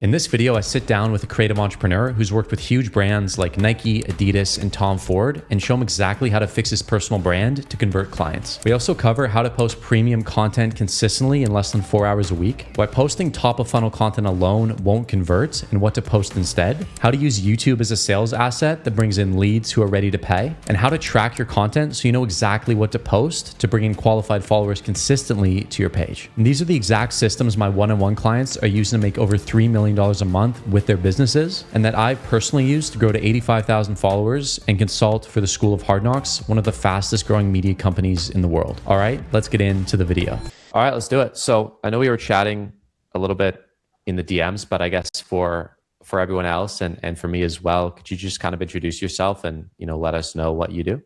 In this video, I sit down with a creative entrepreneur who's worked with huge brands like Nike, Adidas, and Tom Ford and show him exactly how to fix his personal brand to convert clients. We also cover how to post premium content consistently in less than 4 hours a week, why posting top of funnel content alone won't convert and what to post instead, how to use YouTube as a sales asset that brings in leads who are ready to pay, and how to track your content so you know exactly what to post to bring in qualified followers consistently to your page. And these are the exact systems my one-on-one clients are using to make over $3 million a month with their businesses, and that I've personally used to grow to 85,000 followers and consult for the School of Hard Knocks, one of the fastest growing media companies in the world. All right, let's get into the video. All right, let's do it. So I know we were chatting a little bit in the DMs, but I guess for everyone else and for me as well, could you just kind of introduce yourself and let us know what you do?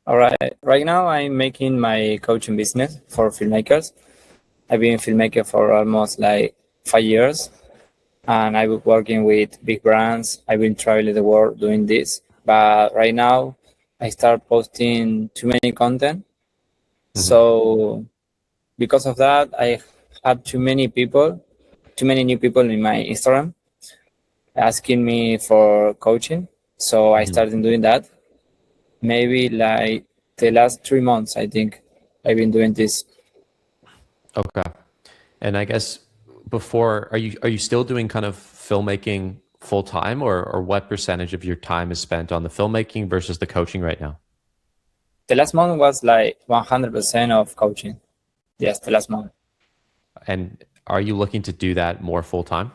All right. Right now, I'm making my coaching business for filmmakers. I've been a filmmaker for almost like 5 years, and I've been working with big brands. I've been traveling the world doing this, but right now, I start posting too many content. So because of that, I have too many new people in my Instagram asking me for coaching. So I started doing that. Maybe like the last 3 months, I think I've been doing this. Okay. And I guess before, are you still doing kind of filmmaking full time, or what percentage of your time is spent on the filmmaking versus the coaching right now? The last month was like 100% of coaching. Yes, the last month. And are you looking to do that more full time?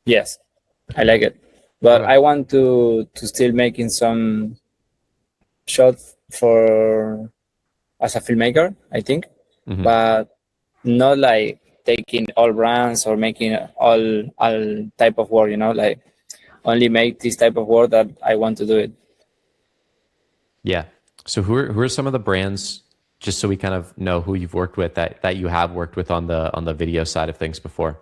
Yes, I like it. But Okay. I want to still making some shots for as a filmmaker, I think. But not like taking all brands or making all type of work, like only make this type of work that I want to do it. Yeah. So who are some of the brands, just so we kind of know who you've worked with that you have worked with on the video side of things before?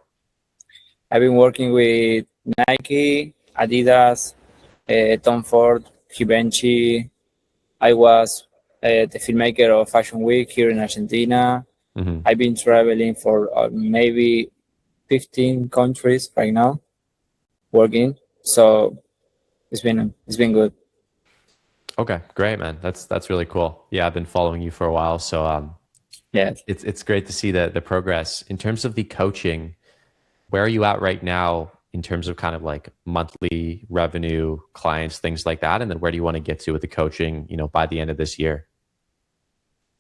I've been working with Nike, Adidas, Tom Ford, Givenchy. I was the filmmaker of Fashion Week here in Argentina. I've been traveling for maybe 15 countries right now, working. So it's been good. Okay, great, man. That's really cool. Yeah, I've been following you for a while, so Yeah. it's great to see the progress. In terms of the coaching, where are you at right now in terms of kind of like monthly revenue, clients, things like that? And then where do you want to get to with the coaching, by the end of this year?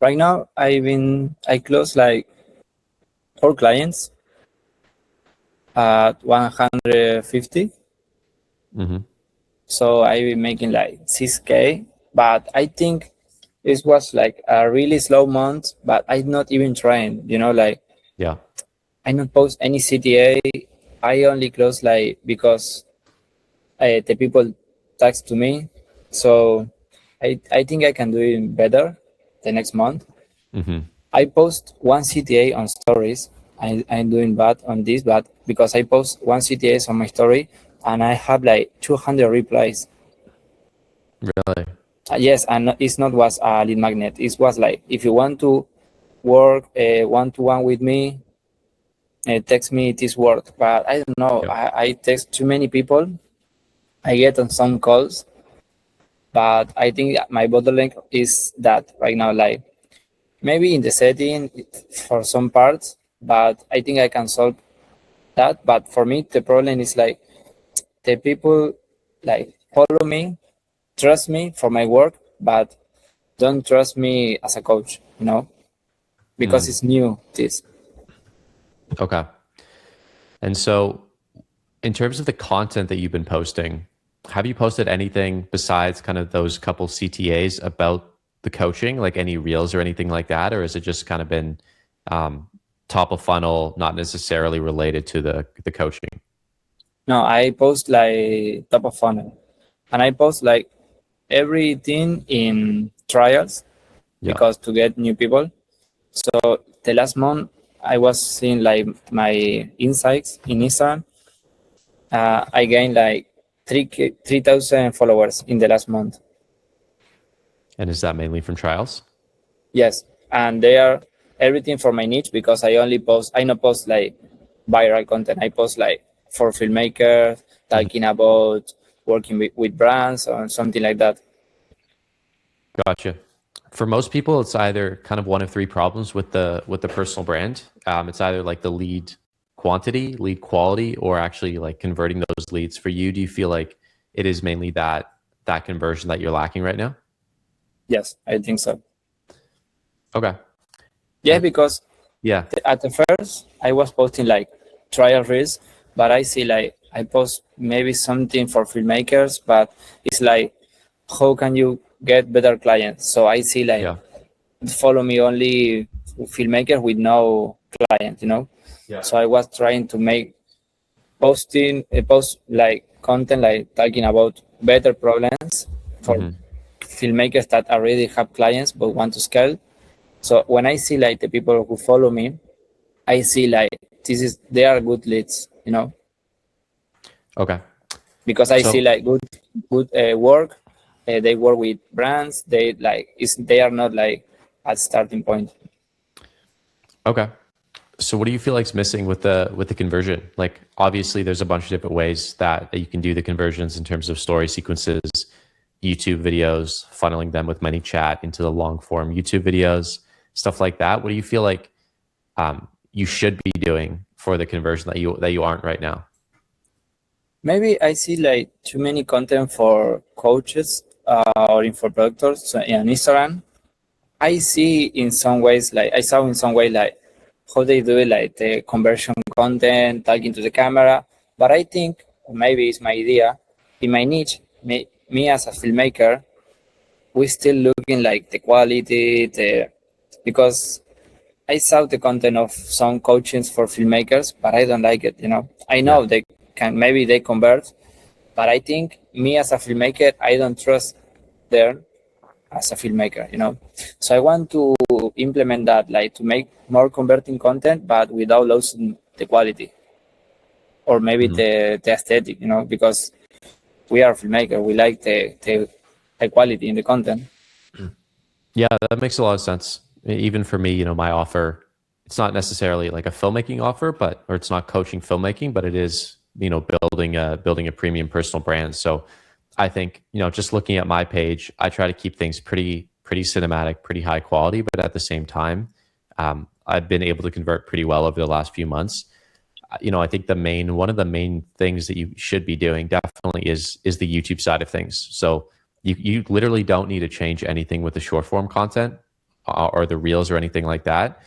Right now, I closed like 4 clients at 150. So I've been making like 6K, but I think this was like a really slow month, but I'm not even trying, like Yeah. I not post any CTA. I only close like because the people text to me. So I think I can do it better the next month. I post 1 CTA on stories. I'm doing bad on this, but because I post 1 CTA on my story and I have like 200 replies. Really? Yes, and it's not was a lead magnet. It was like, if you want to work one-to-one with me, text me this word. But I don't know. Yeah. I text too many people. I get on some calls, but I think my bottleneck is that right now, like maybe in the setting for some parts, but I think I can solve that. But for me, the problem is like the people like follow me, trust me for my work, but don't trust me as a coach, because it's new, this. Okay. And so in terms of the content that you've been posting, have you posted anything besides kind of those couple CTAs about the coaching, like any reels or anything like that? Or has it just kind of been top of funnel, not necessarily related to the coaching? No, I post like top of funnel, and I post like everything in trials, because to get new people. So the last month I was seeing like my insights in Instagram. I gained like 3,000 followers in the last month. And is that mainly from trials? Yes, and they are everything for my niche, because I not post like viral content. I post like for filmmakers, talking about working with brands or something like that. Gotcha. For most people, it's either kind of one of three problems with the personal brand. It's either like the lead quantity, lead quality, or actually like converting those leads. For you, do you feel like it is mainly that conversion that you're lacking right now? Yes, I think so. Okay. Yeah, because Yeah. at the first I was posting like trial reels, but I see like I post maybe something for filmmakers, but it's like how can you get better clients? So I see like Yeah. follow me only filmmakers with no client, you know. Yeah. So I was trying to make post like content like talking about better problems for Hmm. filmmakers that already have clients but want to scale. So when I see like the people who follow me, I see like they are good leads, you know, Okay. because I see So, like good work. They work with brands. They are not like at starting point. okay. So what do you feel like's missing with the conversion? Like obviously there's a bunch of different ways that you can do the conversions in terms of story sequences, YouTube videos, funneling them with ManyChat into the long form YouTube videos, stuff like that. What do you feel like you should be doing for the conversion that you aren't right now? Maybe I see like too many content for coaches or infoprodoctors on Instagram. I see in some ways like I saw in some way like how they do it, like the conversion content, talking to the camera. But I think maybe it's my idea. In my niche, me as a filmmaker, we still looking like the quality, because I saw the content of some coachings for filmmakers, but I don't like it. You know, I Yeah. know they can maybe they convert, but I think me as a filmmaker, I don't trust them as a filmmaker. You know, so I want to implement that, like to make more converting content, but without losing the quality or maybe Mhm. the aesthetic. You know, because we are filmmaker, we like the quality in the content. Yeah, that makes a lot of sense. Even for me, my offer, it's not necessarily like a filmmaking offer, or it's not coaching filmmaking, but it is, building a premium personal brand. So I think, just looking at my page, I try to keep things pretty cinematic, pretty high quality, but at the same time, I've been able to convert pretty well over the last few months. I think one of the main things that you should be doing definitely is the YouTube side of things. So you literally don't need to change anything with the short form content or the reels or anything like that.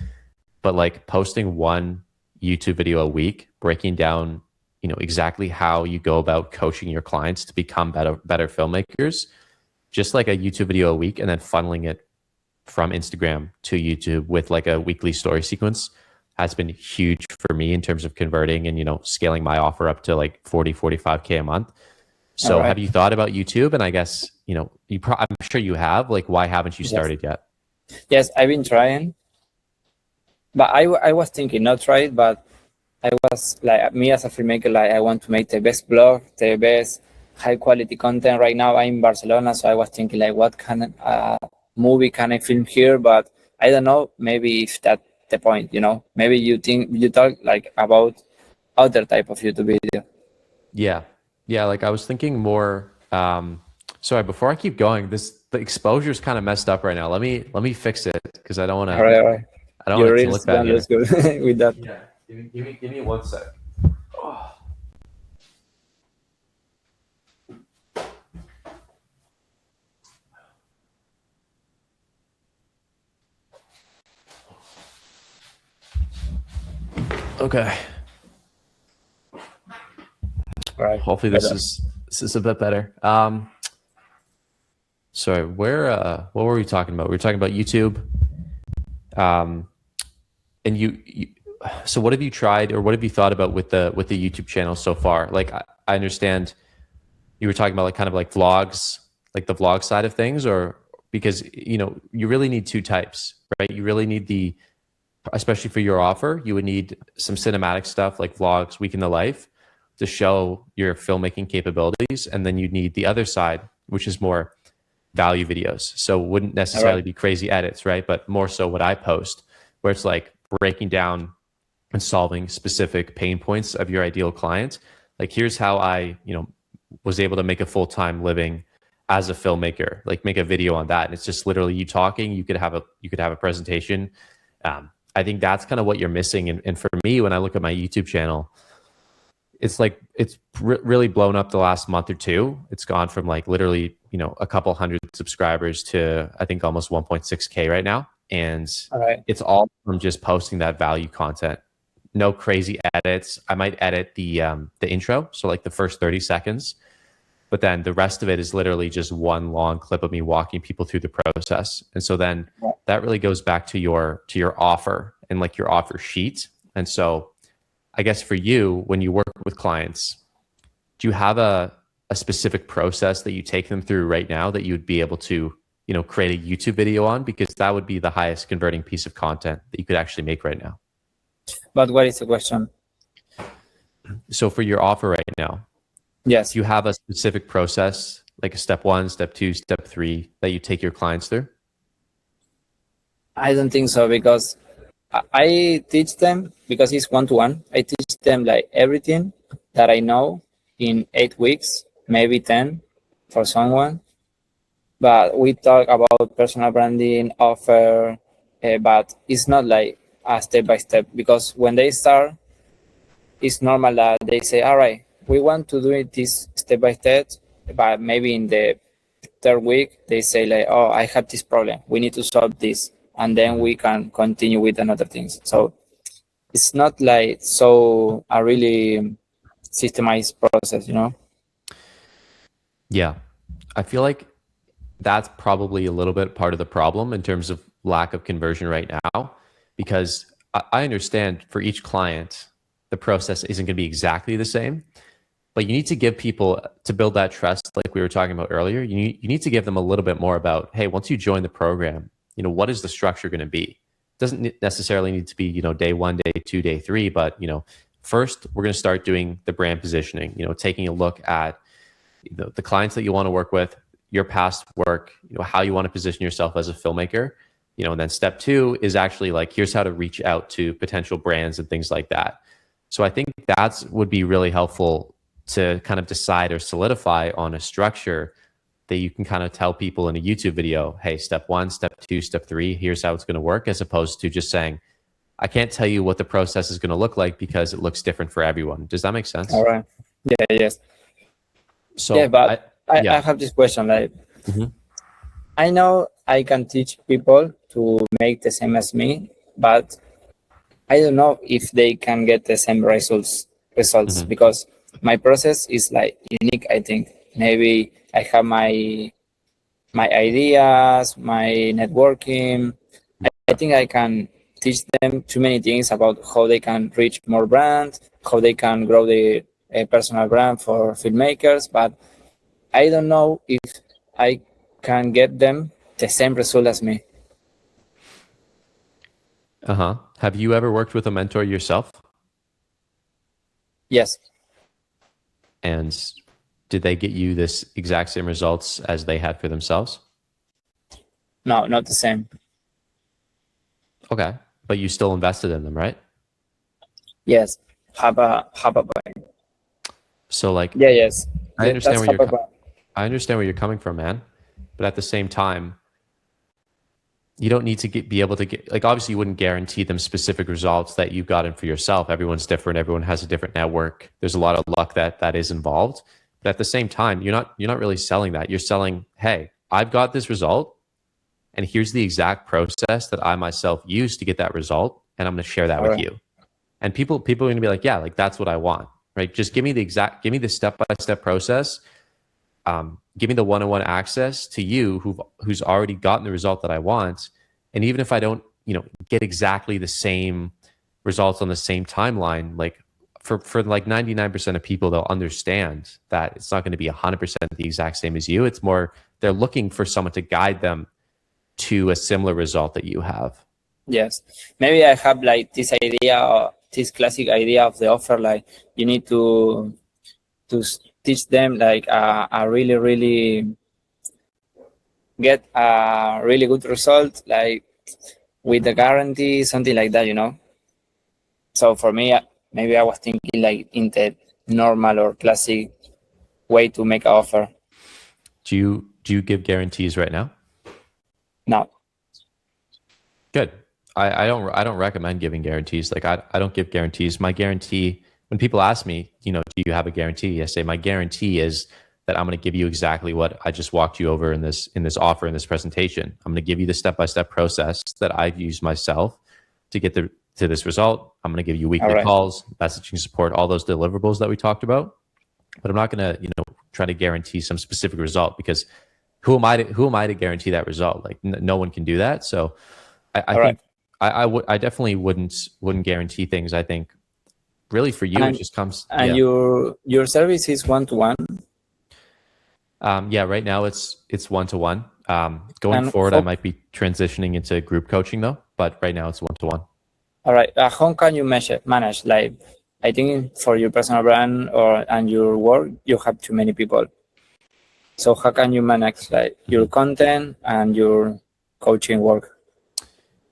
But like posting one YouTube video a week, breaking down, exactly how you go about coaching your clients to become better filmmakers, just like a YouTube video a week, and then funneling it from Instagram to YouTube with like a weekly story sequence has been huge for me in terms of converting and, scaling my offer up to like 45K a month. All So have right. you thought about YouTube? And I guess, I'm sure you have, like, why haven't you Yes. started yet? Yes, I've been trying, but I was thinking not try it, but I was like me as a filmmaker, like I want to make the best blog, the best high quality content. Right now I'm in Barcelona, so I was thinking like what kind of movie can I film here? But I don't know, maybe if that's the point, you know, maybe you talk like about other type of YouTube video. Yeah. Yeah. Like I was thinking more, sorry, before I keep going, the exposure is kind of messed up right now. Let me fix it because All right. I don't Your want it to reels look bad don't look here. good with that. Yeah. Give me 1 sec. Oh. Okay. All right. Hopefully Better. this is a bit better. Sorry, what were we talking about? We were talking about YouTube. Um, and so what have you tried or what have you thought about with the YouTube channel so far? Like I understand you were talking about like kind of like vlogs, like the vlog side of things, or because you really need two types, right? You really need especially for your offer, you would need some cinematic stuff like vlogs, week in the life, to show your filmmaking capabilities, and then you need the other side, which is more value videos. So it wouldn't All right. necessarily be crazy edits, right? But more so what I post, where it's like breaking down and solving specific pain points of your ideal client. Like, here's how I, was able to make a full-time living as a filmmaker, like make a video on that. And it's just literally you talking. You could have a presentation. I think that's kind of what you're missing. And for me, when I look at my YouTube channel, it's like really blown up the last month or two. It's gone from like literally, a couple hundred subscribers to I think almost 1.6K right now. And it's all from just posting that value content. No crazy edits. I might edit the intro, so like the first 30 seconds, but then the rest of it is literally just one long clip of me walking people through the process. And so then that really goes back to your offer and like your offer sheet. And so I guess for you, when you work with clients, do you have a specific process that you take them through right now that you would be able to, create a YouTube video on? Because that would be the highest converting piece of content that you could actually make right now. But what is the question? So for your offer right now, yes, do you have a specific process, like a step 1, step 2, step 3 that you take your clients through? I don't think so, because I teach them, because it's one-to-one. I teach them like everything that I know in 8 weeks, maybe 10 for someone. But we talk about personal branding, offer, but it's not like a step-by-step, because when they start, it's normal that they say, all right, we want to do it this step-by-step, but maybe in the 3rd week, they say like, oh, I have this problem. We need to solve this. And then we can continue with another things. So it's not like so a really systemized process, Yeah. I feel like that's probably a little bit part of the problem in terms of lack of conversion right now, because I understand for each client, the process isn't going to be exactly the same, but you need to give people, to build that trust, like we were talking about earlier, you need to give them a little bit more about, hey, once you join the program, what is the structure going to be? It doesn't necessarily need to be, day 1, day 2, day 3, but, first we're going to start doing the brand positioning, taking a look at the clients that you want to work with, your past work, how you want to position yourself as a filmmaker, and then step 2 is actually like, here's how to reach out to potential brands and things like that. So I think that would be really helpful to kind of decide or solidify on a structure that you can kind of tell people in a YouTube video, hey, step 1, step 2, step 3, here's how it's going to work, as opposed to just saying, I can't tell you what the process is going to look like because it looks different for everyone. Does that make sense? All right. Yeah, yes. So yeah, but I have this question. Like, I know I can teach people to make the same as me, but I don't know if they can get the same results because my process is like unique. I think maybe I have my ideas, my networking. I think I can teach them too many things about how they can reach more brands, how they can grow the personal brand for filmmakers, but I don't know if I can get them the same result as me. Have you ever worked with a mentor yourself? Yes. And did they get you this exact same results as they had for themselves? No, not the same. Okay. But you still invested in them, right? Yes. Have a point. So like, yes. I understand where you're coming from, man. But at the same time, you don't need to be able to get, like, obviously you wouldn't guarantee them specific results that you've gotten for yourself. Everyone's different. Everyone has a different network. There's a lot of luck that is involved. But at the same time, you're not really selling that. You're selling, hey, I've got this result, and here's the exact process that I myself used to get that result, and I'm going to share that with you. And people are going to be like, yeah, like that's what I want, right? Just give me the step-by-step process. Give me the one-on-one access to you who's already gotten the result that I want. And even if I don't, get exactly the same results on the same timeline, like for like 99% of people, they'll understand that it's not going to be 100% the exact same as you. It's more, they're looking for someone to guide them to a similar result that you have. Yes. Maybe I have like this idea, this classic idea of the offer, like you need to teach them like a really, really get a really good result, like with a guarantee, something like that, So for me, maybe I was thinking like in the normal or classic way to make an offer. Do you give guarantees right now? No. Good. I don't recommend giving guarantees. Like I don't give guarantees. My guarantee, when people ask me, do you have a guarantee? I say my guarantee is that I'm going to give you exactly what I just walked you over in this offer, in this presentation. I'm going to give you the step-by-step process that I've used myself to get to this result. I'm going to give you weekly calls, messaging support, all those deliverables that we talked about. But I'm not going to, try to guarantee some specific result, because who am I to guarantee that result? Like no one can do that. So I think I definitely wouldn't guarantee things. I think really for you, it just comes. And your service is one-to-one? Yeah, right now it's one-to-one. Going forward, I might be transitioning into group coaching though, but right now it's one-to-one. All right. How can you manage? Like, I think for your personal brand and your work, you have too many people. So how can you manage like your content and your coaching work?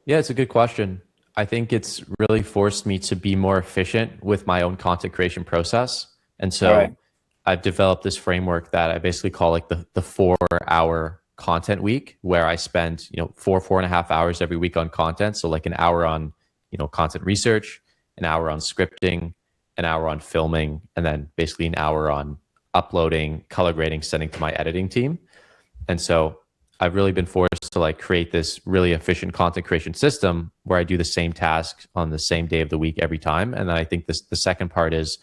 Yeah, it's a good question. I think it's really forced me to be more efficient with my own content creation process. And so I've developed this framework that I basically call like the 4-hour content week, where I spend, 4.5 hours every week on content. So like an hour on, content research, an hour on scripting, an hour on filming, and then basically an hour on uploading, color grading, sending to my editing team. And so I've really been forced to like create this really efficient content creation system where I do the same task on the same day of the week every time. And then I think the second part is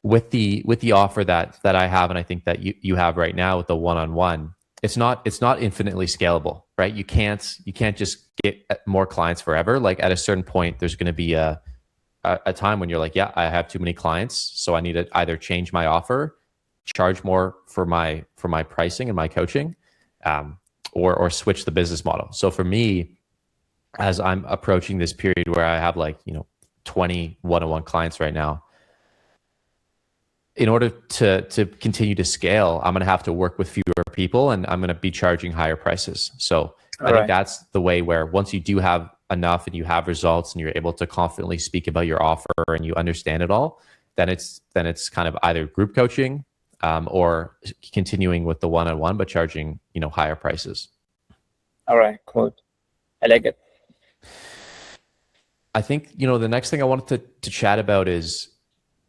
with the offer that I have, and I think that you have right now with the one-on-one, it's not infinitely scalable, right? You can't just get more clients forever. Like at a certain point, there's going to be a time when you're like, yeah, I have too many clients, so I need to either change my offer, charge more for my pricing and my coaching, or switch the business model. So for me, as I'm approaching this period where I have like 20 one-on-one clients right now, in order to continue to scale, I'm going to have to work with fewer people, and I'm going to be charging higher prices. So I think that's the way where once you do have enough and you have results and you're able to confidently speak about your offer and you understand it all, then it's kind of either group coaching or continuing with the one-on-one, but charging, higher prices. All right, cool. I like it. I think, the next thing I wanted to chat about is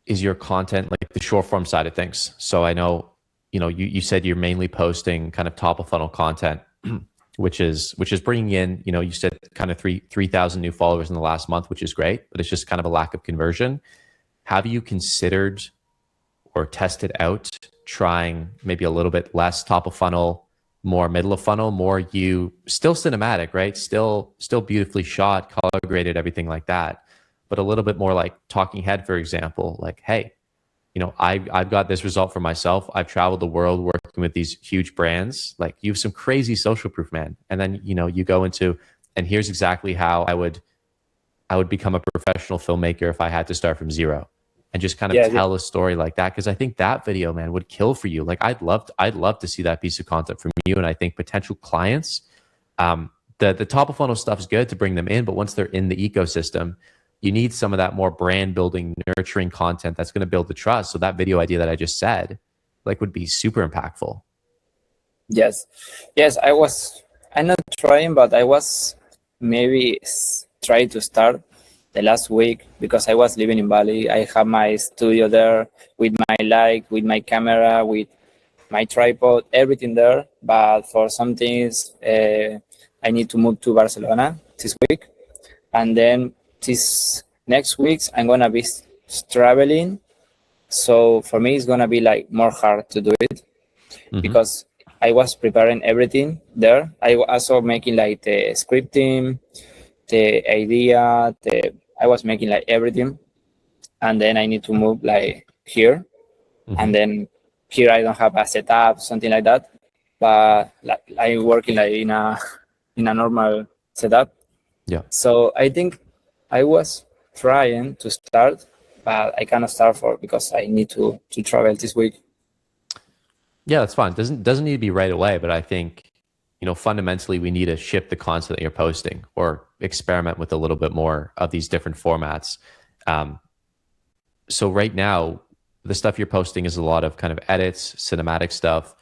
your content, like the short form side of things. So I know, you said you're mainly posting kind of top of funnel content, which is bringing in, you said kind of 3,000 new followers in the last month, which is great, but it's just kind of a lack of conversion. Have you considered or tested out trying maybe a little bit less top of funnel, more middle of funnel, more you still cinematic, right? Still beautifully shot, color graded, everything like that, but a little bit more like talking head, for example, like, hey, I've got this result for myself. I've traveled the world working with these huge brands. Like, you have some crazy social proof, man. And then, you go into, and here's exactly how I would become a professional filmmaker if I had to start from zero, and just kind of tell a story like that. Cause I think that video, man, would kill for you. Like I'd love to see that piece of content from you. And I think potential clients, the top of funnel stuff is good to bring them in, but once they're in the ecosystem, you need some of that more brand building, nurturing content that's going to build the trust. So that video idea that I just said, like, would be super impactful. Yes. I'm not trying, but I was maybe trying to start the last week because I was living in Bali. I have my studio there with my light, with my camera, with my tripod, everything there. But for some things, I need to move to Barcelona this week. And then this next weeks, I'm going to be traveling. So for me, it's going to be like more hard to do it because I was preparing everything there. I was also making like the scripting, the idea, I was making like everything. And then I need to move like here. And then here I don't have a setup, something like that. But like, I'm working like in a normal setup. Yeah. So I think I was trying to start, but I cannot start because I need to travel this week. Yeah, that's fine. Doesn't need to be right away, but I think, fundamentally we need to ship the content that you're posting or experiment with a little bit more of these different formats. So right now, the stuff you're posting is a lot of kind of edits, cinematic stuff.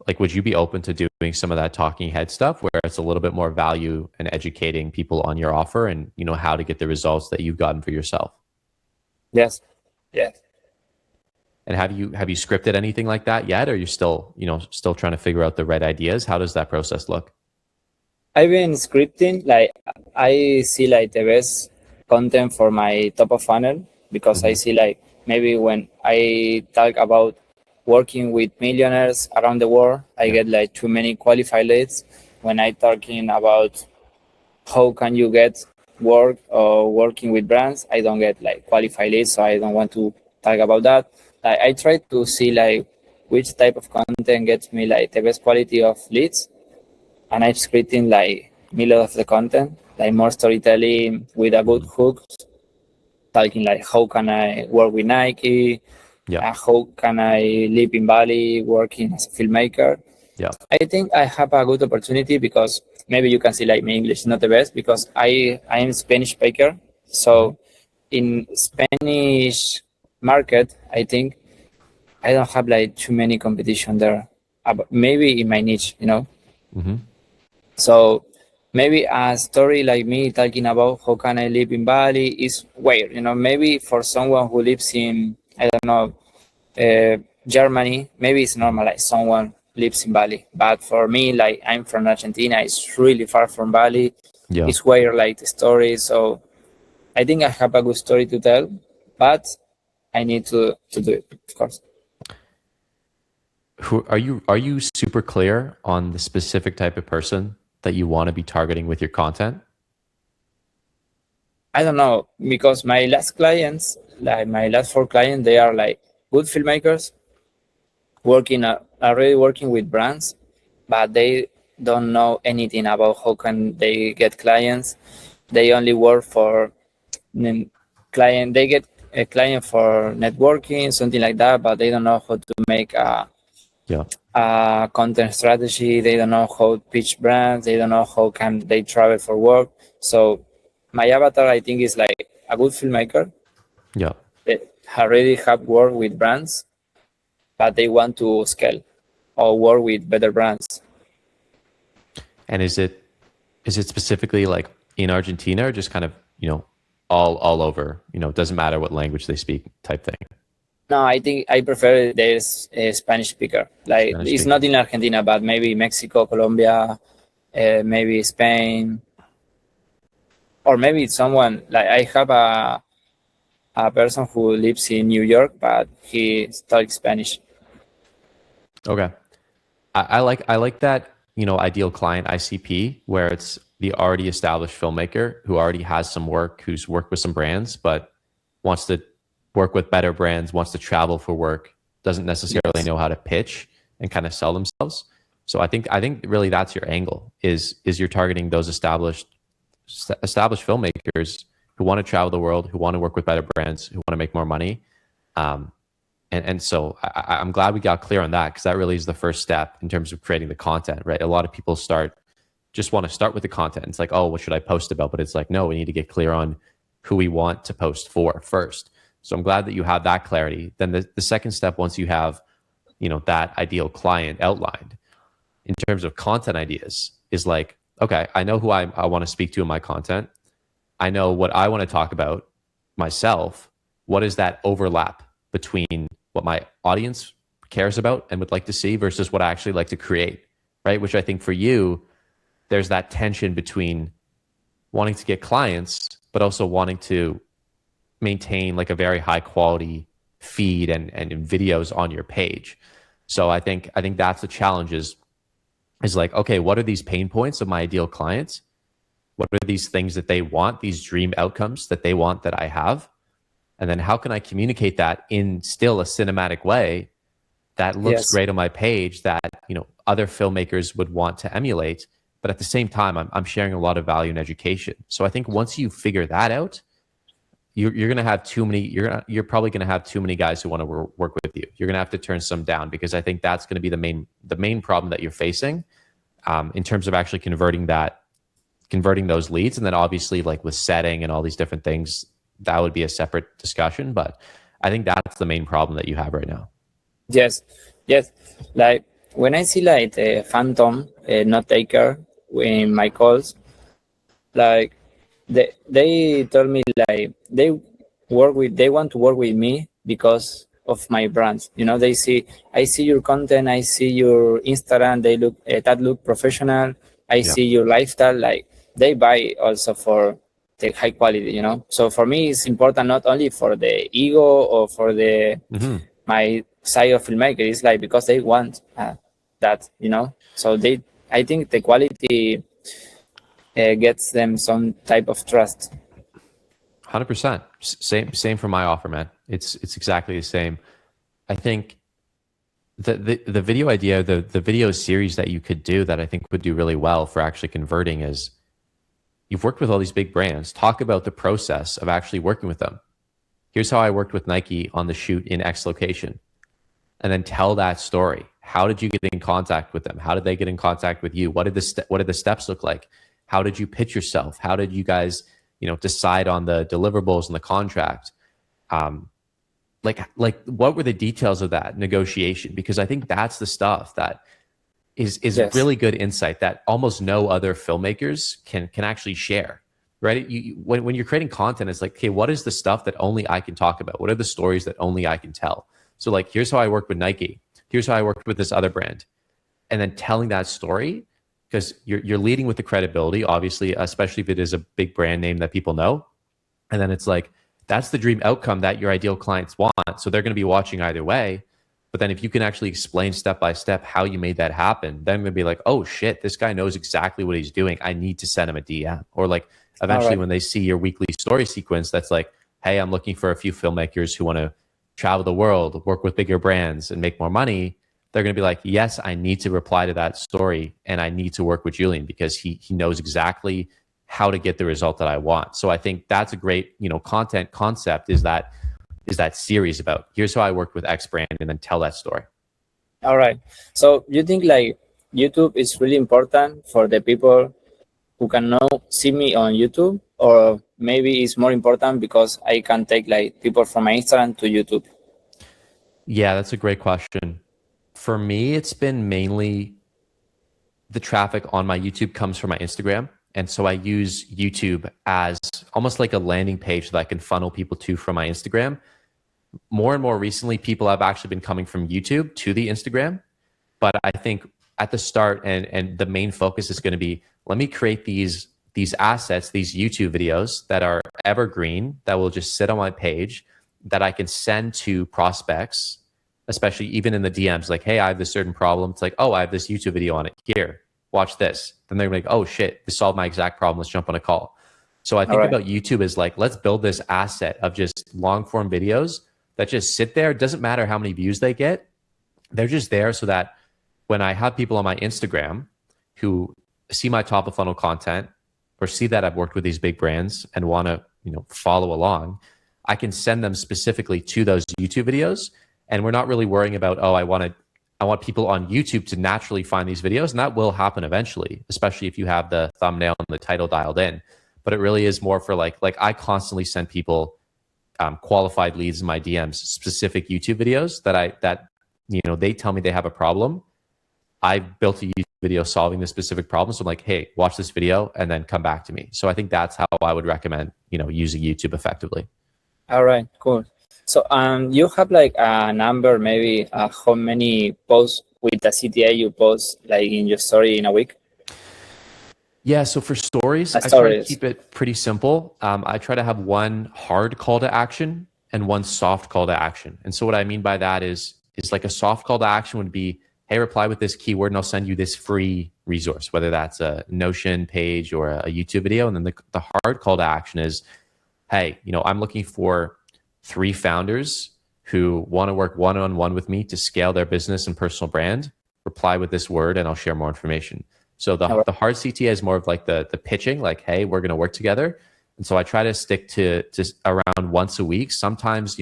Like, would you be open to doing some of that talking head stuff where it's a little bit more value and educating people on your offer and, you know, how to get the results that you've gotten for yourself? Yes. Yes. And have you scripted anything like that yet? Or are you still, you know, still trying to figure out the right ideas? How does that process look? I've been scripting, like I see like the best content for my top of funnel, because I Mm-hmm. see like maybe when I talk about working with millionaires around the world, I Yeah. get like too many qualified leads. When I talking about how can you get work or working with brands, I don't get like qualified leads, so I don't want to talk about that. Like, I try to see like which type of content gets me like the best quality of leads, and I'm scripting like middle of the content, like more storytelling with a good Mm-hmm. hook, talking like how can I work with Nike, Yeah. how can I live in Bali working as a filmmaker. Yeah. I think I have a good opportunity because maybe you can see like my English is not the best because I am Spanish speaker. Mm-hmm. So in Spanish market, I think I don't have like too many competition there. Maybe in my niche, you know. Mm-hmm. So maybe a story like me talking about how can I live in Bali is weird, you know. Maybe for someone who lives in, I don't know, Germany, maybe it's Mm-hmm. normal like someone lives in Bali. But for me, like I'm from Argentina, it's really far from Bali. Yeah. It's weird like the story. So I think I have a good story to tell, but I need to do it, of course. Who are you super clear on the specific type of person that you want to be targeting with your content? I don't know, because my last clients, like my last four clients, they are like good filmmakers working already working with brands, but they don't know anything about how can they get clients. They only work for client. They get a client for networking, something like that, but they don't know how to make Yeah. a content strategy. They don't know how to pitch brands. They don't know how can they travel for work. So my avatar, I think, is like a good filmmaker. Yeah. They already have worked with brands, but they want to scale or work with better brands. And is it specifically like in Argentina or just kind of, you know, all over, you know, it doesn't matter what language they speak type thing? No, I think I prefer this Spanish speaker. Like Spanish it's not speaking. in Argentina, but maybe Mexico, Colombia, maybe Spain, or maybe someone like I have a person who lives in New York, but he studies Spanish. Okay. I like that, you know, ideal client ICP where it's the already established filmmaker who already has some work, who's worked with some brands, but wants to work with better brands, wants to travel for work, doesn't necessarily Yes. know how to pitch and kind of sell themselves. So I think really that's your angle is you're targeting those established filmmakers who want to travel the world, who want to work with better brands, who want to make more money. Um, and so I'm glad we got clear on that because that really is the first step in terms of creating the content, right? A lot of people just want to start with the content. It's like, oh, what should I post about? But it's like, no, we need to get clear on who we want to post for first. So I'm glad that you have that clarity. Then the second step, once you have, you know, that ideal client outlined in terms of content ideas, is like, okay, I know who I want to speak to in my content. I know what I want to talk about myself. What is that overlap between what my audience cares about and would like to see versus what I actually like to create, right? Which I think for you, there's that tension between wanting to get clients, but also wanting to maintain like a very high quality feed and videos on your page. So I think that's the challenge is like, okay, what are these pain points of my ideal clients? What are these things that they want, these dream outcomes that they want that I have? And then how can I communicate that in still a cinematic way that looks Yes. great on my page that, you know, other filmmakers would want to emulate, but at the same time I'm sharing a lot of value and education. So I think once you figure that out, you're going to have too many you're probably going to have too many guys who want to work with you. You're going to have to turn some down because I think that's going to be the main problem that you're facing, in terms of actually converting those leads. And then obviously like with setting and all these different things, that would be a separate discussion. But I think that's the main problem that you have right now. Yes, yes. Like when I see like the phantom not taker in my calls, like they told me like they want to work with me because of my brands. You know, they see I see your content, I see your Instagram, they look that look professional. I Yeah. see your lifestyle. Like they buy also for the high quality. You know, so for me it's important not only for the ego or for the my side of filmmaker. It's like because they want that. You know, so they I think the quality gets them some type of trust. 100%. Same for my offer, man. It's exactly the same. I think the video idea, the video series that you could do that I think would do really well for actually converting is, you've worked with all these big brands. Talk about the process of actually working with them. Here's how I worked with Nike on the shoot in X location. And then tell that story. How did you get in contact with them? How did they get in contact with you? What did the steps look like? How did you pitch yourself? How did you guys, decide on the deliverables and the contract? Like what were the details of that negotiation? Because I think that's the stuff that is Yes. really good insight that almost no other filmmakers can actually share, right? When you're creating content, it's like, okay, what is the stuff that only I can talk about? What are the stories that only I can tell? So like, here's how I worked with Nike. Here's how I worked with this other brand. And then telling that story, because you're leading with the credibility, obviously, especially if it is a big brand name that people know. And then it's like, that's the dream outcome that your ideal clients want. So they're going to be watching either way. But then if you can actually explain step by step how you made that happen, then they'll be like, oh shit, this guy knows exactly what he's doing. I need to send him a DM. Or like eventually when they see your weekly story sequence, that's like, hey, I'm looking for a few filmmakers who want to travel the world, work with bigger brands and make more money. They're going to be like, yes, I need to reply to that story and I need to work with Julian because he knows exactly how to get the result that I want. So I think that's a great, content concept is that series about here's how I worked with X brand and then tell that story. All right. So you think like YouTube is really important for the people who can now see me on YouTube, or maybe it's more important because I can take like people from my Instagram to YouTube? Yeah, that's a great question. For me, it's been mainly the traffic on my YouTube comes from my Instagram. And so I use YouTube as almost like a landing page that I can funnel people to from my Instagram. More and more recently, people have actually been coming from YouTube to the Instagram. But I think at the start and the main focus is going to be, let me create these assets, these YouTube videos that are evergreen, that will just sit on my page, that I can send to prospects, especially even in the DMs, like, hey, I have this certain problem. It's like, oh, I have this YouTube video on it. Here, watch this. Then they're like, oh shit, this solved my exact problem. Let's jump on a call. So I think about YouTube as like, let's build this asset of just long form videos that just sit there. It doesn't matter how many views they get. They're just there so that when I have people on my Instagram who see my top of funnel content or see that I've worked with these big brands and want to, follow along, I can send them specifically to those YouTube videos. And we're not really worrying about, oh, I want people on YouTube to naturally find these videos. And that will happen eventually, especially if you have the thumbnail and the title dialed in. But it really is more for like I constantly send people qualified leads in my DMs, specific YouTube videos that they tell me they have a problem. I've built a YouTube video solving this specific problem. So I'm like, hey, watch this video and then come back to me. So I think that's how I would recommend, using YouTube effectively. All right, cool. So you have like a number, maybe how many posts with the CTA you post like in your story in a week? Yeah, so for stories, I try to keep it pretty simple. I try to have one hard call to action and one soft call to action. And so what I mean by that is like a soft call to action would be, hey, reply with this keyword and I'll send you this free resource, whether that's a Notion page or a YouTube video. And then the hard call to action is, hey, I'm looking for 3 founders who want to work one-on-one with me to scale their business and personal brand. Reply with this word and I'll share more information. So the hard CTA is more of like the pitching, like, hey, we're going to work together. And so I try to stick to around once a week. Sometimes,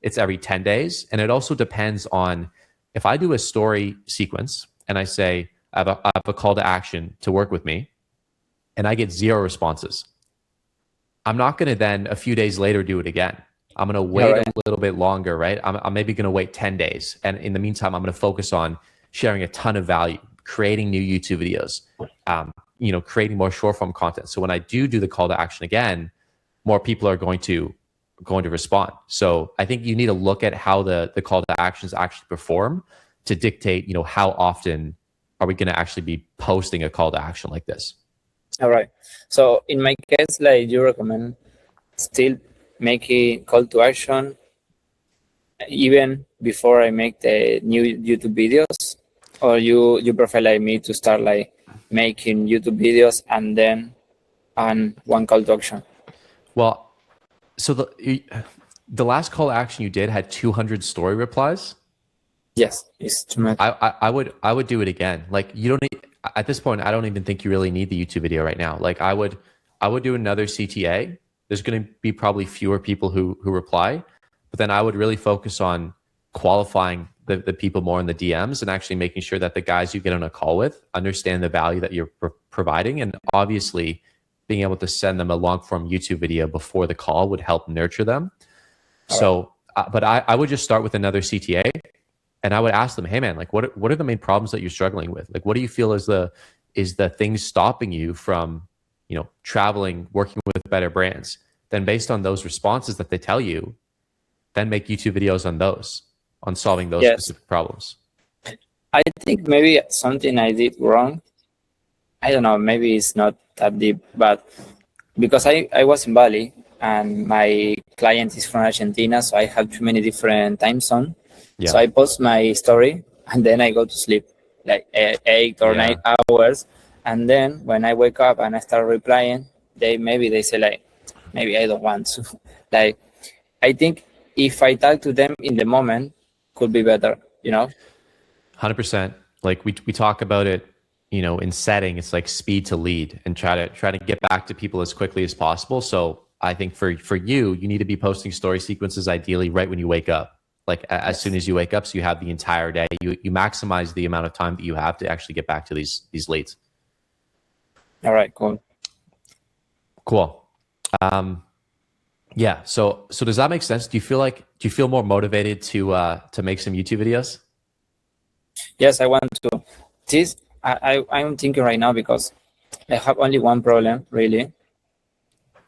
it's every 10 days. And it also depends on if I do a story sequence and I say, I have a call to action to work with me and I get 0 responses. I'm not going to then a few days later do it again. I'm going to All wait a right. little bit longer, right? I'm maybe going to wait 10 days. And in the meantime, I'm going to focus on sharing a ton of value, creating new YouTube videos, creating more short form content. So when I do the call to action again, more people are going to respond. So I think you need to look at how the call to actions actually perform to dictate, how often are we going to actually be posting a call to action like this. All right. So in my case, like you recommend still making call to action even before I make the new YouTube videos, or you prefer like me to start like making YouTube videos and then and one call to action? Well, so the last call to action you did had 200 story replies. Yes, it's too much. I would do it again. Like you don't need, at this point, I don't even think you really need the YouTube video right now. Like I would do another CTA. There's going to be probably fewer people who reply, but then I would really focus on qualifying the people more in the DMs and actually making sure that the guys you get on a call with understand the value that you're providing, and obviously being able to send them a long form YouTube video before the call would help nurture them. So, but I would just start with another CTA. And I would ask them, hey man, like what are the main problems that you're struggling with? Like what do you feel is the things stopping you from, traveling, working with better brands? Then based on those responses that they tell you, then make YouTube videos on solving those Yes, specific problems. I think maybe something I did wrong. I don't know, maybe it's not that deep, but because I was in Bali and my client is from Argentina, so I have too many different time zones. So Yeah. I post my story and then I go to sleep like 8 or 9 hours. And then when I wake up and I start replying, they say like, maybe I don't want to. Like, I think if I talk to them in the moment, could be better, 100%. Like we talk about it, in setting, it's like speed to lead and try to get back to people as quickly as possible. So I think for you need to be posting story sequences ideally right when you wake up. Like as soon as you wake up, so you have the entire day. You maximize the amount of time that you have to actually get back to these leads. All right, cool. Cool. Yeah. So does that make sense? Do you feel more motivated to make some YouTube videos? Yes, I want to. This I'm thinking right now because I have only one problem really.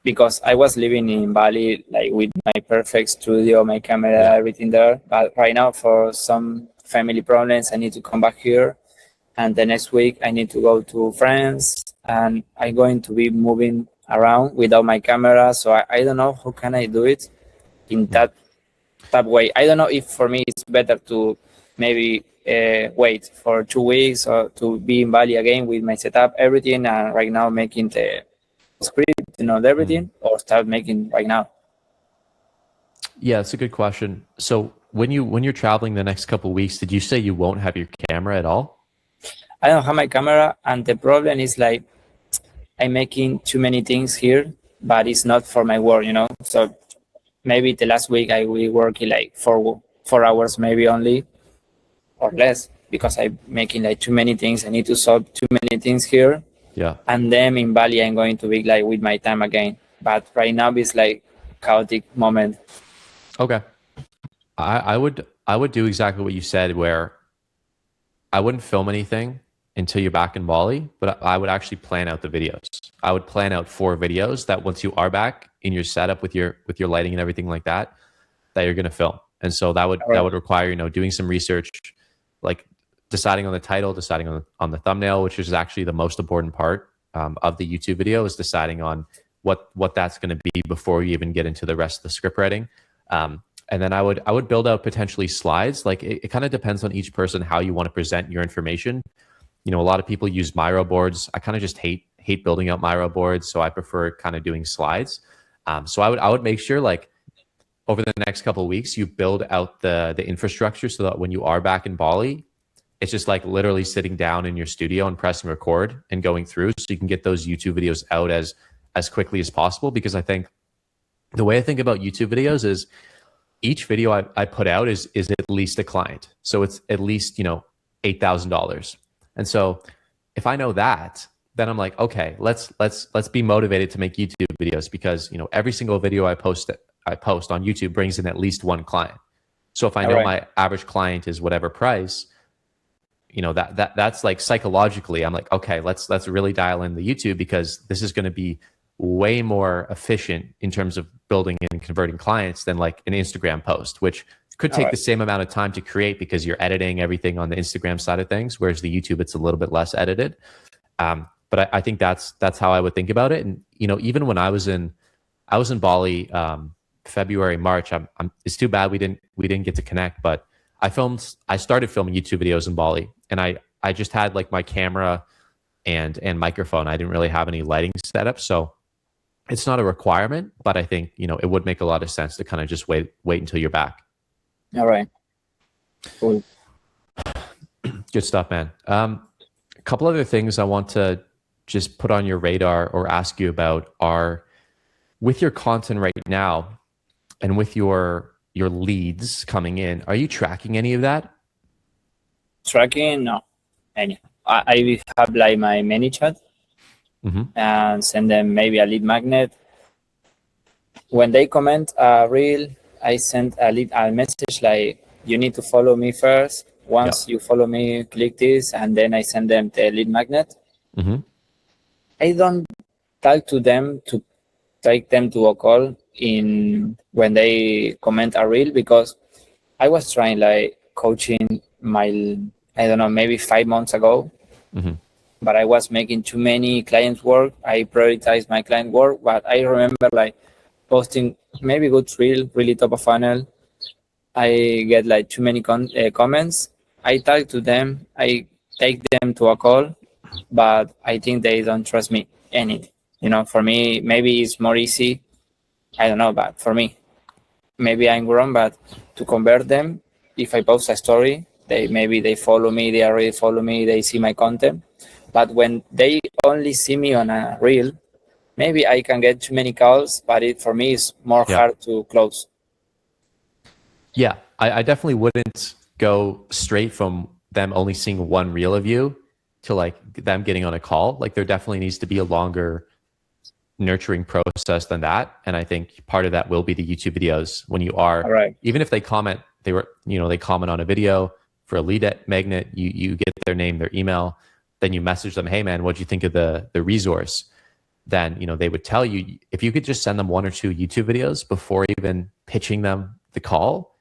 Because I was living in Bali, like with my perfect studio, my camera, Yeah. everything there. But right now, for some family problems, I need to come back here. And the next week, I need to go to France. And I'm going to be moving around without my camera. So I don't know how can I do it in that way. I don't know if for me it's better to maybe wait for 2 weeks or to be in Bali again with my setup, everything, and right now making the script, everything, or start making right now. Yeah, that's a good question. So when you're traveling the next couple of weeks, did you say you won't have your camera at all? I don't have my camera, and the problem is like I'm making too many things here, but it's not for my work, So maybe the last week I will work like 4 hours, maybe only or less, because I'm making like too many things. I need to solve too many things here, Yeah. and then in Bali I'm going to be like with my time again. But right now it's like chaotic moment. Okay. I would do exactly what you said, where I wouldn't film anything until you're back in Bali, but I would actually plan out the videos. I would plan out 4 videos that once you are back in your setup with your lighting and everything like that you're going to film. And so that would require, doing some research, like deciding on the title, deciding on the thumbnail, which is actually the most important part of the YouTube video, is deciding on what that's going to be before you even get into the rest of the script writing. And then I would build out potentially slides. Like it kind of depends on each person how you want to present your information. A lot of people use Miro boards. I kind of just hate building out Miro boards, so I prefer kind of doing slides. So I would make sure, like, over the next couple of weeks, you build out the infrastructure so that when you are back in Bali, it's just like literally sitting down in your studio and pressing record and going through, so you can get those YouTube videos out as quickly as possible. Because I think the way I think about YouTube videos is each video I put out is at least a client. So it's at least, $8,000. And so if I know that, then I'm like, okay, let's be motivated to make YouTube videos, because every single video I post on YouTube brings in at least one client. So if I know my average client is whatever price, that's like psychologically, I'm like, okay, let's really dial in the YouTube, because this is going to be way more efficient in terms of building and converting clients than like an Instagram post, which could take the same amount of time to create because you're editing everything on the Instagram side of things, whereas the YouTube, it's a little bit less edited. But I think that's how I would think about it. And even when I was in Bali, February, March, it's too bad we didn't get to connect, but I started filming YouTube videos in Bali, and I just had like my camera and microphone. I didn't really have any lighting setup, so it's not a requirement, but I think it would make a lot of sense to kind of just wait until you're back. All right. Cool. Good stuff, man. A couple other things I want to just put on your radar or ask you about are, with your content right now and with your leads coming in, are you tracking any of that? Tracking? No. Any. I have like my ManyChat and send them maybe a lead magnet. When they comment a reel, I send a message like, you need to follow me first. Once you follow me, click this, and then I send them the lead magnet. I don't talk to them to take them to a call when they comment a reel, because I was trying like coaching I don't know, maybe 5 months ago, but I was making too many clients work. I prioritized my client work, but I remember like posting maybe good reel, really top of funnel. I get like too many comments. I talk to them, I take them to a call, but I think they don't trust me any. For me, maybe it's more easy. I don't know, but for me, maybe I'm wrong, but to convert them, if I post a story, they follow me, they already follow me, they see my content. But when they only see me on a reel, maybe I can get too many calls, but for me, it's more hard to close. Yeah, I definitely wouldn't go straight from them only seeing one reel of you to like them getting on a call. Like there definitely needs to be a longer nurturing process than that. And I think part of that will be the YouTube videos. When you are, even if they comment, they comment on a video for a lead magnet, you get their name, their email, then you message them, hey man, what'd you think of the resource? Then, they would tell you. If you could just send them 1 or 2 YouTube videos before even pitching them the call,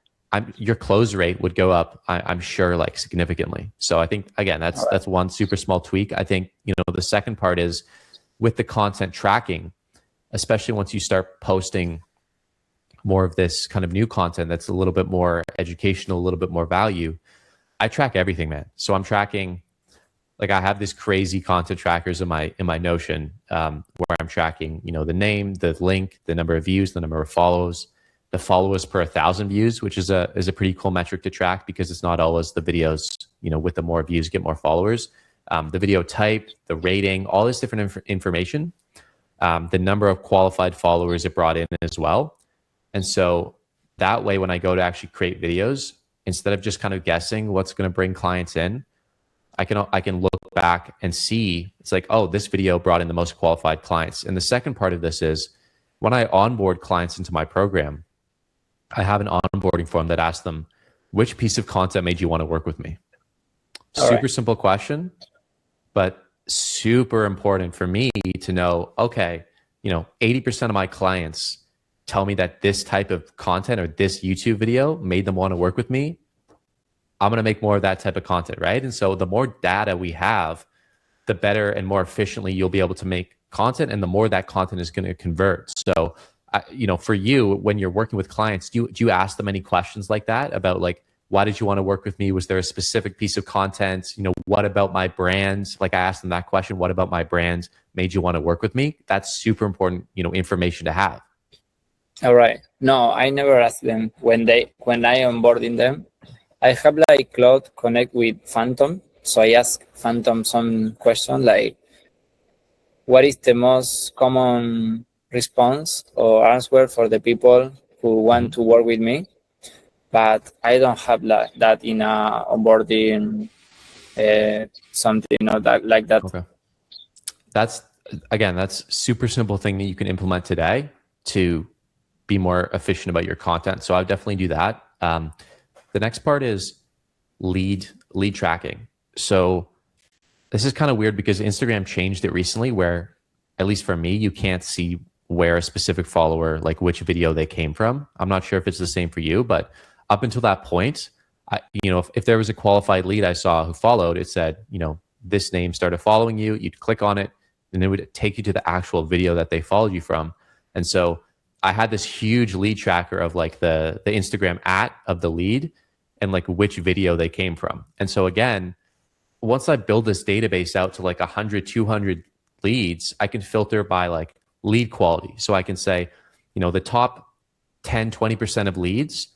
your close rate would go up, I'm sure, like significantly. So I think, again, that's one super small tweak. I think, the second part is with the content tracking, especially once you start posting more of this kind of new content that's a little bit more educational, a little bit more value. I track everything, man. So I'm tracking, like I have this crazy content trackers in my Notion, where I'm tracking, the name, the link, the number of views, the number of follows, the followers per 1,000 views, which is a pretty cool metric to track, because it's not always the videos, with the more views get more followers. The video type, the rating, all this different information, the number of qualified followers it brought in as well. And so that way, when I go to actually create videos, instead of just kind of guessing what's going to bring clients in, I can look back and see, it's like, oh, this video brought in the most qualified clients. And the second part of this is, when I onboard clients into my program, I have an onboarding form that asks them, which piece of content made you want to work with me? Super simple question, but super important for me to know, okay, 80% of my clients tell me that this type of content or this YouTube video made them want to work with me. I'm going to make more of that type of content, right? And so the more data we have, the better and more efficiently you'll be able to make content, and the more that content is going to convert. So, for you, when you're working with clients, do you ask them any questions like that about like, why did you want to work with me? Was there a specific piece of content? What about my brand? Like I asked them that question, what about my brand made you want to work with me? That's super important, information to have. All right. No, I never ask them when I onboarding them. I have like Cloud connect with Phantom. So I ask Phantom some question like, what is the most common response or answer for the people who want to work with me? But I don't have that in a onboarding something that like that. Okay. that's super simple thing that you can implement today to be more efficient about your content. So I would definitely do that. The next part is lead tracking. So this is kind of weird because Instagram changed it recently where, at least for me, you can't see where a specific follower, like which video they came from. I'm not sure if it's the same for you, but up until that point, if there was a qualified lead I saw who followed, it said, this name started following you, you'd click on it, and it would take you to the actual video that they followed you from. And so I had this huge lead tracker of like the Instagram of the lead and like which video they came from. And so again, once I build this database out to like 100, 200 leads, I can filter by like lead quality. So I can say, the top 10, 20% of leads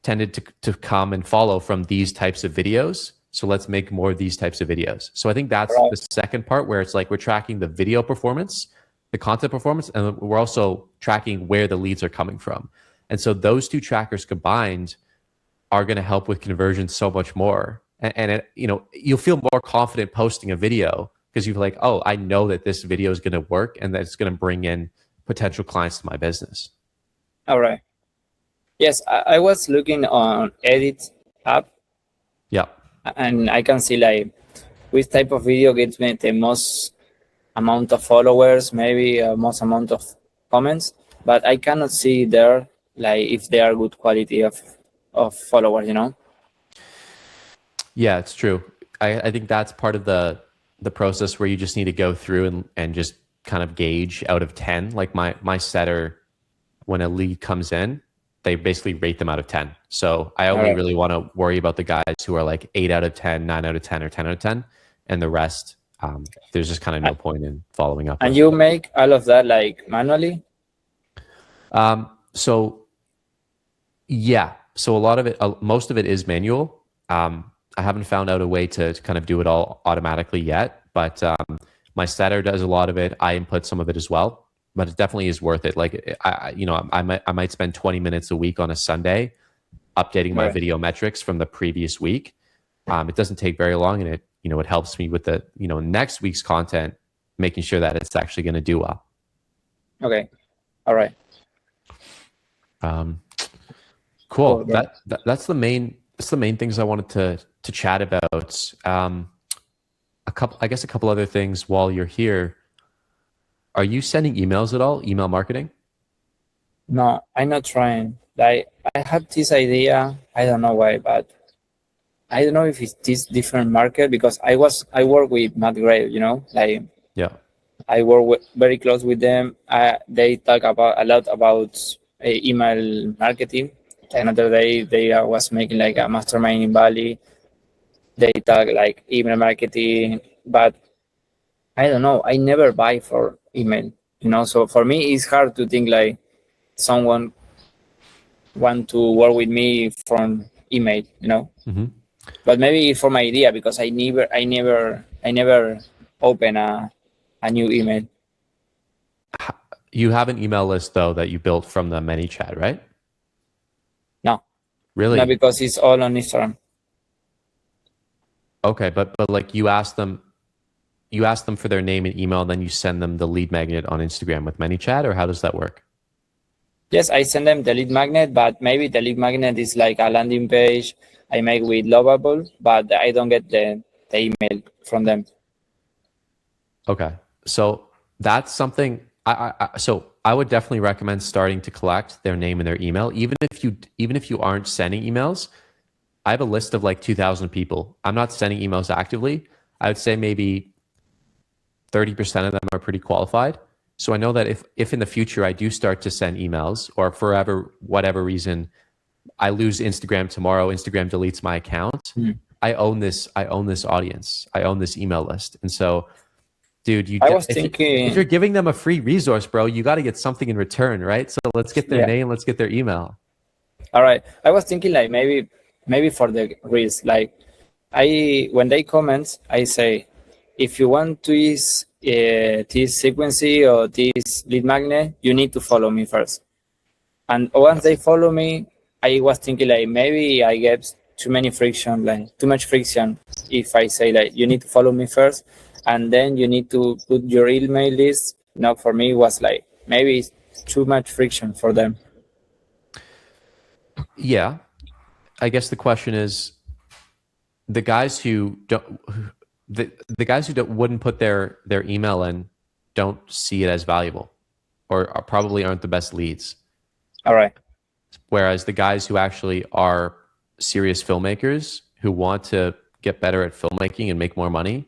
tended to come and follow from these types of videos. So let's make more of these types of videos. So I think that's the second part where it's like we're tracking the video performance, the content performance, and we're also tracking where the leads are coming from. And so those two trackers combined are going to help with conversion so much more. And you'll feel more confident posting a video because you're like, oh, I know that this video is going to work and that it's going to bring in potential clients to my business. All right. Yes, I was looking on Edit app. Yeah. And I can see like which type of video gets me the most amount of followers, maybe most amount of comments, but I cannot see there like if they are good quality of followers, Yeah, it's true. I think that's part of the process where you just need to go through and just kind of gauge out of 10. Like my setter, when a lead comes in, they basically rate them out of 10. So I only really want to worry about the guys who are like 8 out of 10, 9 out of 10, or 10 out of 10. And the rest, there's just kind of no point in following up. And you make all of that like manually? So yeah. So a lot of it, most of it is manual. I haven't found out a way to kind of do it all automatically yet, but my setter does a lot of it. I input some of it as well. But it definitely is worth it. Like I might spend 20 minutes a week on a Sunday updating my video metrics from the previous week. It doesn't take very long, and it helps me with the next week's content, making sure that it's actually going to do well. Okay, all right. Cool. That's the main things I wanted to chat about. A couple other things while you're here. Are you sending emails at all? Email marketing? No, I'm not trying. Like I have this idea. I don't know why, but I don't know if it's this different market because I work with Matt Gray, like yeah. I work very close with them. They talk a lot about email marketing. Another day they was making like a mastermind in Bali. They talk like email marketing, but I don't know. I never buy for email, so for me, it's hard to think like someone want to work with me from email, Mm-hmm. But maybe for my idea, because I never open a new email. You have an email list though that you built from the ManyChat, right? No. Really? No, because it's all on Instagram. Okay, but like you ask them for their name and email, and then you send them the lead magnet on Instagram with ManyChat, or how does that work? Yes, I send them the lead magnet, but maybe the lead magnet is like a landing page I make with Lovable, but I don't get the email from them. Okay, so that's something I would definitely recommend starting to collect their name and their email, even if you aren't sending emails. I have a list of like 2,000 people. I'm not sending emails actively. I would say maybe 30% of them are pretty qualified. So I know that if in the future I do start to send emails, or for whatever reason I lose Instagram tomorrow, Instagram deletes my account, I own this audience. I own this email list. And so, dude, if you're giving them a free resource, bro, you got to get something in return, right? So let's get their name, let's get their email. All right. I was thinking like maybe for the reels, like when they comment, I say, if you want to use this sequence or this lead magnet, you need to follow me first. And once they follow me, I was thinking like maybe I get too much friction if I say like you need to follow me first, and then you need to put your email list. For me, it was like maybe it's too much friction for them. Yeah. I guess the question is, the guys who don't, the guys who wouldn't put their email in don't see it as valuable, or probably aren't the best leads. All right. Whereas the guys who actually are serious filmmakers who want to get better at filmmaking and make more money,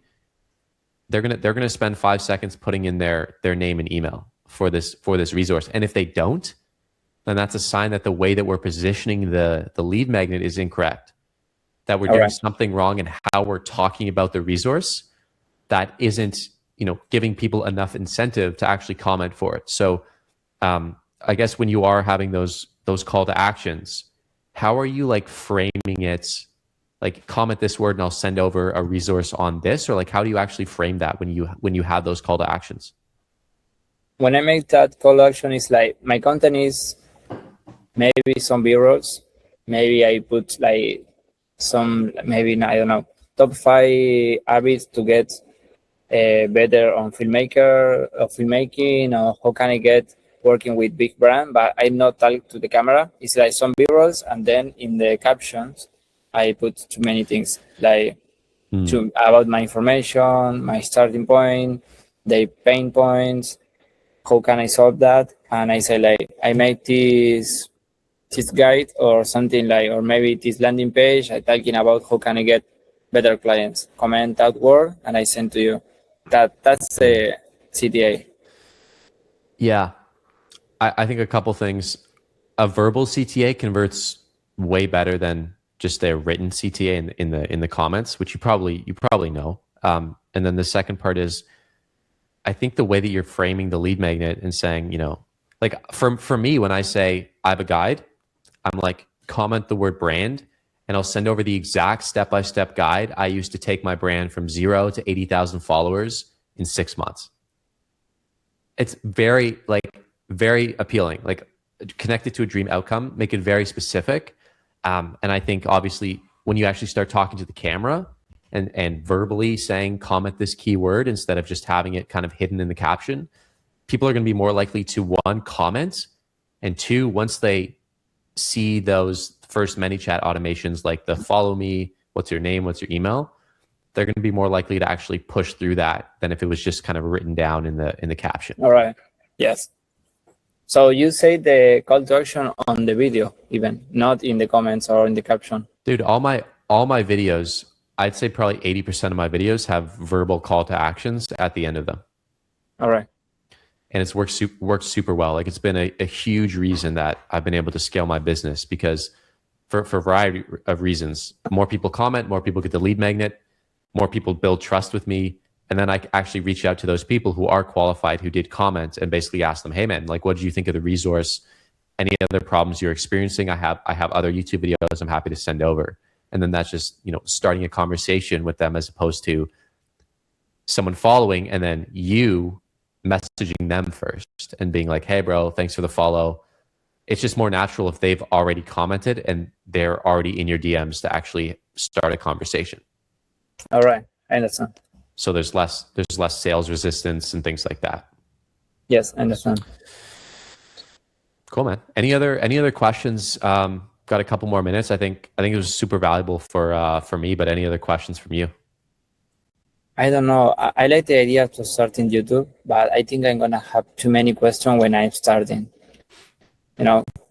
they're gonna spend 5 seconds putting in their name and email for this resource. And if they don't, then that's a sign that the way that we're positioning the lead magnet is incorrect. That we're doing something wrong in how we're talking about the resource that isn't, giving people enough incentive to actually comment for it. So I guess when you are having those call to actions, how are you like framing it? Like, comment this word and I'll send over a resource on this, or like how do you actually frame that when you have those call to actions? When I make that call to action, it's like my content is maybe some B-rolls. Maybe I put like some, maybe, I don't know, top 5 habits to get better on filmmaking, or how can I get working with big brand, but I'm not talking to the camera. It's like some B-rolls, and then in the captions, I put too many things, like about my information, my starting point, the pain points, how can I solve that? And I say like, I made this guide or something like, or maybe this landing page, I talking about how can I get better clients. Comment that word and I send to you. That's the CTA. Yeah, I think a couple things. A verbal CTA converts way better than just a written CTA in the comments, which you probably know. And then the second part is, I think the way that you're framing the lead magnet and saying, like for me, when I say I have a guide, I'm like, comment the word brand, and I'll send over the exact step-by-step guide I used to take my brand from 0 to 80,000 followers in 6 months. It's very appealing, like connected to a dream outcome, make it very specific. And I think obviously when you actually start talking to the camera and verbally saying, comment this keyword instead of just having it kind of hidden in the caption, people are going to be more likely to, one, comment, and two, once they see those first ManyChat automations, like the follow me, what's your name, what's your email, they're going to be more likely to actually push through that than if it was just kind of written down in the caption. All right. Yes. So you say the call to action on the video, even not in the comments or in the caption. Dude, all my videos, I'd say probably 80% of my videos have verbal call to actions at the end of them. All right. And it's worked super well. Like, it's been a huge reason that I've been able to scale my business, because for a variety of reasons, more people comment, more people get the lead magnet, more people build trust with me. And then I actually reach out to those people who are qualified, who did comment, and basically ask them, hey man, like, what did you think of the resource? Any other problems you're experiencing? I have other YouTube videos I'm happy to send over. And then that's just, starting a conversation with them, as opposed to someone following and then you messaging them first and being like, hey bro, thanks for the follow. It's just more natural if they've already commented and they're already in your DMs to actually start a conversation. All right, I understand. So there's less sales resistance and things like that. Yes, I understand. Cool, man. Any other questions? Got a couple more minutes. I think it was super valuable for me, but any other questions from you? I don't know. I like the idea to start in YouTube, but I think I'm gonna have too many questions when I'm starting.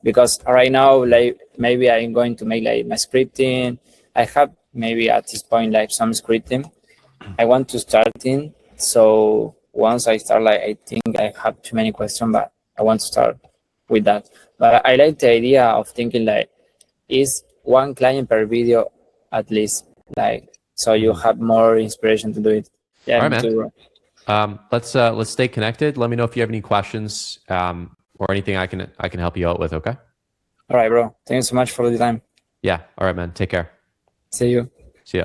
Because right now, like, maybe I'm going to make like my scripting. I have maybe at this point like some scripting. I want to start in. So once I start, like, I think I have too many questions, but I want to start with that. But I like the idea of thinking like, is one client per video at least, like, so you have more inspiration to do it. Yeah, all right, man. Let's stay connected. Let me know if you have any questions or anything I can help you out with. Okay. All right, bro. Thanks so much for the time. Yeah. All right, man. Take care. See you. See ya.